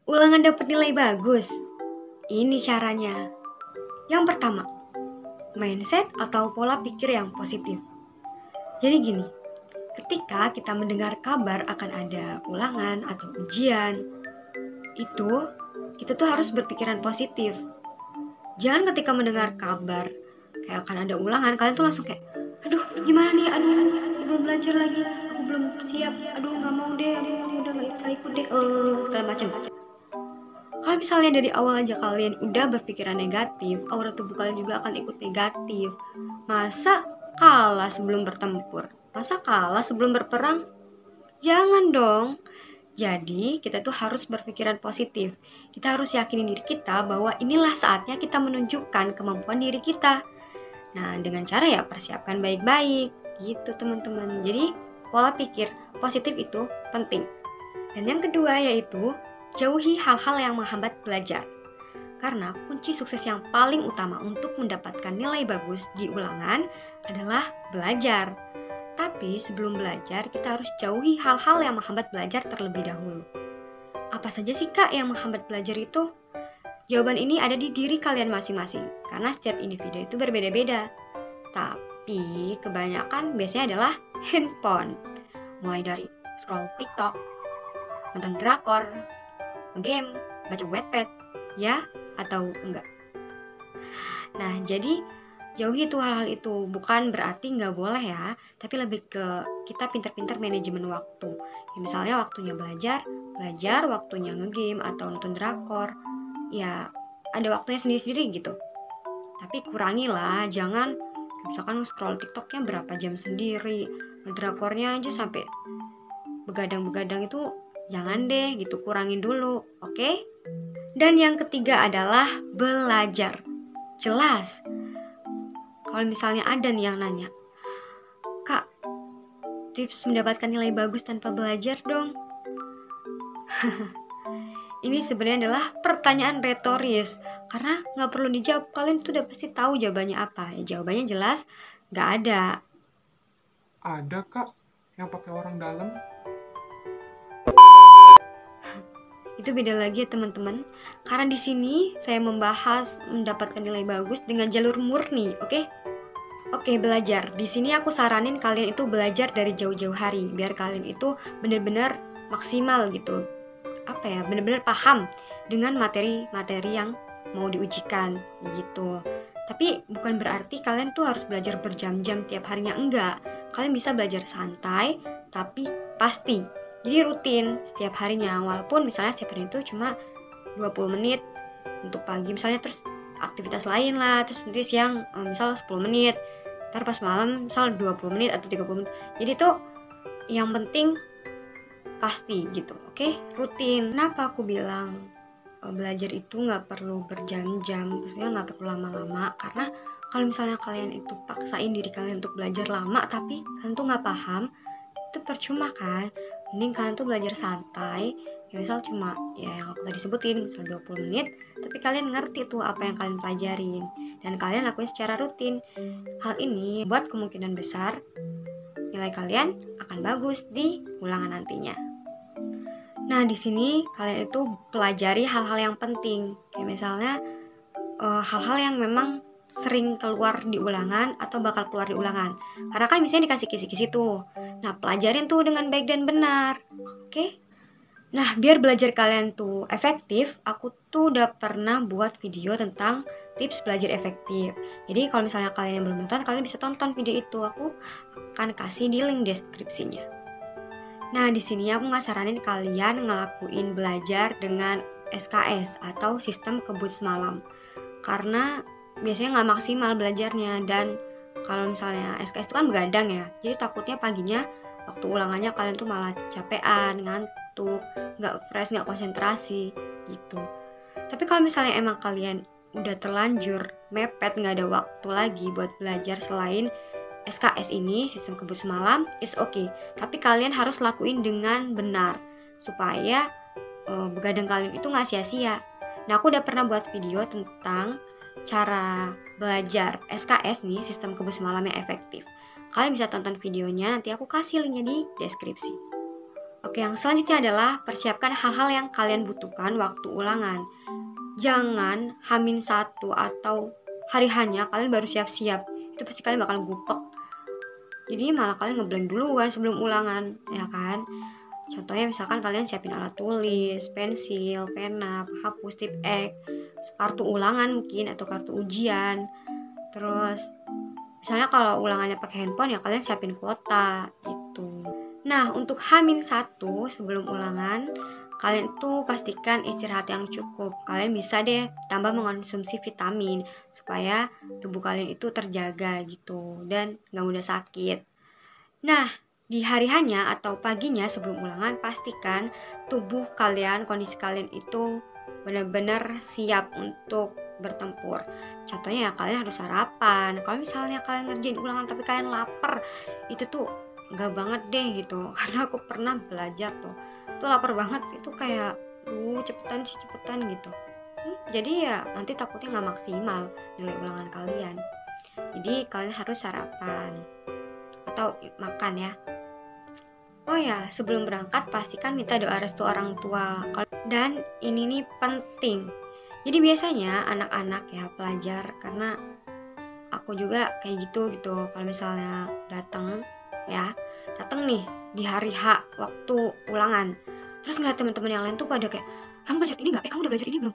Ulangan dapat nilai bagus. Ini caranya. Yang pertama, mindset atau pola pikir yang positif. Jadi gini, ketika kita mendengar kabar akan ada ulangan atau ujian, itu kita tuh harus berpikiran positif. Jangan ketika mendengar kabar kayak akan ada ulangan, kalian tuh langsung kayak, aduh gimana nih, aduh belum belajar lagi, aku belum siap, aduh nggak mau deh, aduh udah nggak bisa ikut deh, segala macam. Kalau misalnya dari awal aja kalian udah berpikiran negatif, aura tubuh kalian juga akan ikut negatif. Masa kalah sebelum bertempur? Masa kalah sebelum berperang? Jangan dong. Jadi kita tuh harus berpikiran positif. Kita harus yakinin diri kita bahwa inilah saatnya kita menunjukkan kemampuan diri kita. Nah, dengan cara ya persiapkan baik-baik gitu teman-teman. Jadi pola pikir positif itu penting. Dan yang kedua yaitu jauhi hal-hal yang menghambat belajar. Karena kunci sukses yang paling utama untuk mendapatkan nilai bagus di ulangan adalah belajar. Tapi sebelum belajar, kita harus jauhi hal-hal yang menghambat belajar terlebih dahulu. Apa saja sih Kak yang menghambat belajar itu? Jawaban ini ada di diri kalian masing-masing, karena setiap individu itu berbeda-beda. Tapi kebanyakan biasanya adalah handphone. Mulai dari scroll TikTok, nonton drakor, game, baca Wattpad, ya atau enggak. Nah, jadi jauhi tuh hal-hal itu. Bukan berarti nggak boleh ya, tapi lebih ke kita pintar-pintar manajemen waktu. Ya, misalnya waktunya belajar, waktunya ngegame atau nonton drakor. Ya, ada waktunya sendiri-sendiri gitu. Tapi kurangilah, jangan misalkan scroll TikToknya berapa jam sendiri, drakornya aja sampai begadang-begadang itu jangan deh gitu, kurangin dulu, oke? Dan yang ketiga adalah belajar. Jelas. Kalau misalnya ada nih yang nanya, Kak, tips mendapatkan nilai bagus tanpa belajar dong. Ini sebenarnya adalah pertanyaan retoris, karena nggak perlu dijawab, kalian tuh udah pasti tahu jawabannya apa. Ya, jawabannya jelas, nggak ada. Ada Kak yang pakai orang dalam. Itu beda lagi ya teman-teman. Karena di sini saya membahas mendapatkan nilai bagus dengan jalur murni, oke? Oke, belajar. Di sini aku saranin kalian itu belajar dari jauh-jauh hari, biar kalian itu benar-benar maksimal gitu. Apa ya? Benar-benar paham dengan materi-materi yang mau diujikan gitu. Tapi bukan berarti kalian tuh harus belajar berjam-jam tiap harinya, enggak. Kalian bisa belajar santai tapi pasti. Jadi rutin setiap harinya, walaupun misalnya setiap hari itu cuma 20 menit untuk pagi misalnya, terus aktivitas lain lah, terus nanti siang misal 10 menit, ntar pas malam misal 20 menit atau 30 menit. Jadi tuh yang penting pasti gitu, oke? Rutin. Kenapa aku bilang belajar itu nggak perlu berjam-jam, maksudnya nggak perlu lama-lama, karena kalau misalnya kalian itu paksain diri kalian untuk belajar lama tapi kalian tuh nggak paham, itu percuma kan. Mending kalian tuh belajar santai, ya misal cuma ya yang aku tadi sebutin, misal 20 menit, tapi kalian ngerti tuh apa yang kalian pelajarin dan kalian lakuin secara rutin. Hal ini buat kemungkinan besar nilai kalian akan bagus di ulangan nantinya. Nah, di sini kalian itu pelajari hal-hal yang penting, kayak misalnya hal-hal yang memang sering keluar di ulangan atau bakal keluar di ulangan. Karena kan misalnya dikasih kisi-kisi tuh. Nah, pelajarin tuh dengan baik dan benar. Oke? Nah, biar belajar kalian tuh efektif, aku tuh udah pernah buat video tentang tips belajar efektif. Jadi kalau misalnya kalian yang belum nonton, kalian bisa tonton video itu. Aku akan kasih di link deskripsinya. Nah, di sini aku nggak saranin kalian ngelakuin belajar dengan SKS atau sistem kebut semalam. Karena biasanya nggak maksimal belajarnya, dan kalau misalnya SKS itu kan begadang ya, jadi takutnya paginya waktu ulangannya kalian tuh malah capean, ngantuk, nggak fresh, nggak konsentrasi gitu. Tapi kalau misalnya emang kalian udah terlanjur mepet, nggak ada waktu lagi buat belajar selain SKS ini, sistem kebut semalam, it's okay. Tapi kalian harus lakuin dengan benar supaya begadang kalian itu nggak sia-sia. Nah, aku udah pernah buat video tentang cara belajar SKS nih, sistem kebut semalam yang efektif. Kalian bisa tonton videonya, nanti aku kasih linknya di deskripsi. Oke, yang selanjutnya adalah persiapkan hal-hal yang kalian butuhkan waktu ulangan. Jangan hamin satu atau hari hanya kalian baru siap-siap. Itu pasti kalian bakal gupek. Jadi malah kalian ngeblank duluan sebelum ulangan, ya kan? Contohnya misalkan kalian siapin alat tulis, pensil, pena, penghapus, tip X, kartu ulangan mungkin atau kartu ujian. Terus misalnya kalau ulangannya pakai handphone ya kalian siapin kuota gitu. Nah, untuk Hamin 1 sebelum ulangan, kalian tuh pastikan istirahat yang cukup. Kalian bisa deh tambah mengonsumsi vitamin supaya tubuh kalian itu terjaga gitu dan gak mudah sakit. Nah, di hari hanya atau paginya sebelum ulangan, pastikan tubuh kalian, kondisi kalian itu benar-benar siap untuk bertempur. Contohnya ya kalian harus sarapan. Kalau misalnya kalian ngerjain ulangan tapi kalian lapar, itu tuh nggak banget deh gitu. Karena aku pernah belajar tuh lapar banget itu kayak, cepetan gitu. Jadi ya nanti takutnya nggak maksimal nilai ulangan kalian. Jadi kalian harus sarapan atau makan ya. Oh ya, sebelum berangkat pastikan minta doa restu orang tua. Dan ini nih penting. Jadi biasanya anak-anak ya pelajar, karena aku juga kayak gitu. Kalau misalnya datang nih di hari H waktu ulangan. Terus ngeliat teman-teman yang lain tuh pada kayak, kamu belajar ini nggak? Kamu udah belajar ini belum?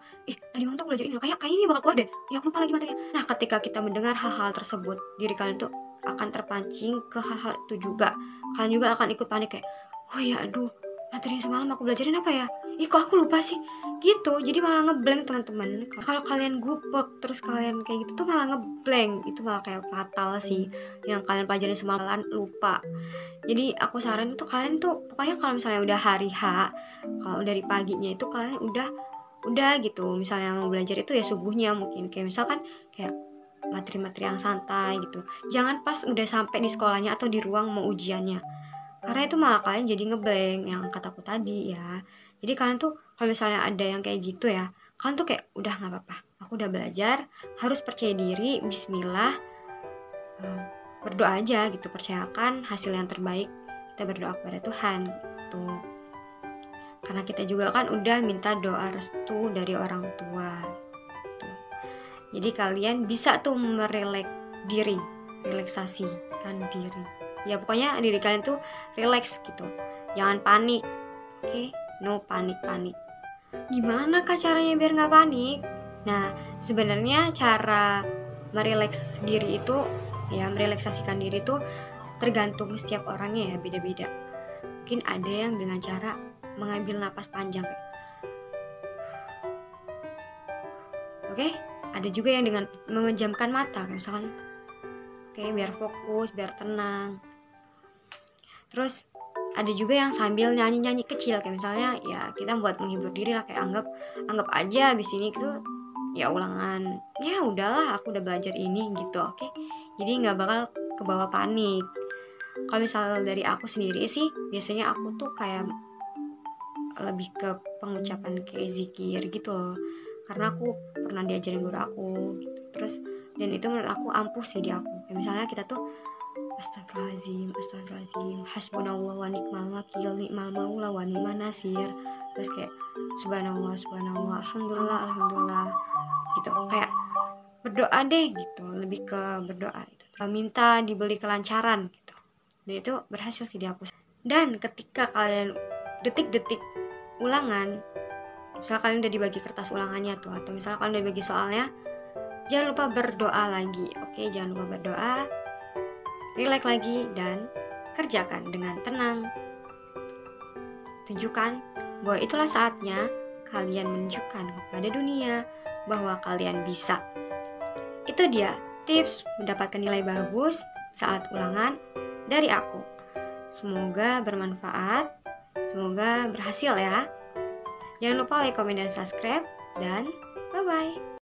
Tadi malam tuh belajar ini. Kayak ini bakal keluar deh. Ya aku lupa lagi materinya. Nah, ketika kita mendengar hal-hal tersebut, diri kalian tuh akan terpancing ke hal-hal itu juga. Kalian juga akan ikut panik kayak, oh ya aduh, materi semalam aku belajarin apa ya? Kok aku lupa sih? Gitu. Jadi malah ngeblank teman-teman. Kalau kalian gupek terus kalian kayak gitu tuh malah ngeblank. Itu malah kayak fatal sih. Yang kalian pelajarin semalam kalian lupa. Jadi aku saran tuh kalian tuh pokoknya kalau misalnya udah hari H, kalau dari paginya itu kalian udah gitu. Misalnya mau belajar itu ya subuhnya mungkin. Kayak misalkan kayak materi-materi yang santai gitu. Jangan pas udah sampai di sekolahnya atau di ruang mau ujiannya. Karena itu malah kalian jadi ngeblank yang kataku tadi ya. Jadi kalian tuh kalau misalnya ada yang kayak gitu ya, kalian tuh kayak udah nggak apa-apa. Aku udah belajar, harus percaya diri, bismillah. Berdoa aja gitu, percayakan hasil yang terbaik. Kita berdoa kepada Tuhan gitu. Karena kita juga kan udah minta doa restu dari orang tua gitu. Jadi kalian bisa tuh relaksasikan diri. Ya pokoknya diri kalian tuh relax gitu. Jangan panik. Oke? No panik. Gimana kah caranya biar nggak panik? Nah, sebenarnya cara merelaks diri itu ya, merelaksasikan diri itu tergantung setiap orangnya ya, beda-beda. Mungkin ada yang dengan cara mengambil napas panjang. Oke? Ada juga yang dengan memejamkan mata, misalkan biar fokus, biar tenang. Terus ada juga yang sambil nyanyi-nyanyi kecil, kayak misalnya ya kita buat menghibur diri lah, kayak anggap aja abis ini tuh ya ulangan, ya udahlah aku udah belajar ini gitu. Oke? Jadi nggak bakal kebawa panik. Kalau misal dari aku sendiri sih, biasanya aku tuh kayak lebih ke pengucapan kayak zikir gitu loh, karena aku pernah diajarin guru aku gitu. Terus dan itu menurut aku ampuh sih di aku. Kayak misalnya kita tuh Astagfirullahaladzim, hasbunallah wa ni'mal wakil, ni'mal maula wa ni'man nasir. Terus kayak subhanallah, alhamdulillah gitu. Kayak berdoa deh gitu, lebih ke berdoa gitu. Minta diberi kelancaran gitu. Dan itu berhasil sih di aku. Dan ketika kalian detik-detik ulangan, misalnya kalian udah dibagi kertas ulangannya tuh, atau misalnya kalian udah dibagi soalnya, jangan lupa berdoa lagi. Oke, jangan lupa berdoa, relax lagi, dan kerjakan dengan tenang. Tunjukkan bahwa itulah saatnya kalian menunjukkan kepada dunia bahwa kalian bisa. Itu dia tips mendapatkan nilai bagus saat ulangan dari aku. Semoga bermanfaat, semoga berhasil ya. Jangan lupa like, komen, dan subscribe, dan bye-bye.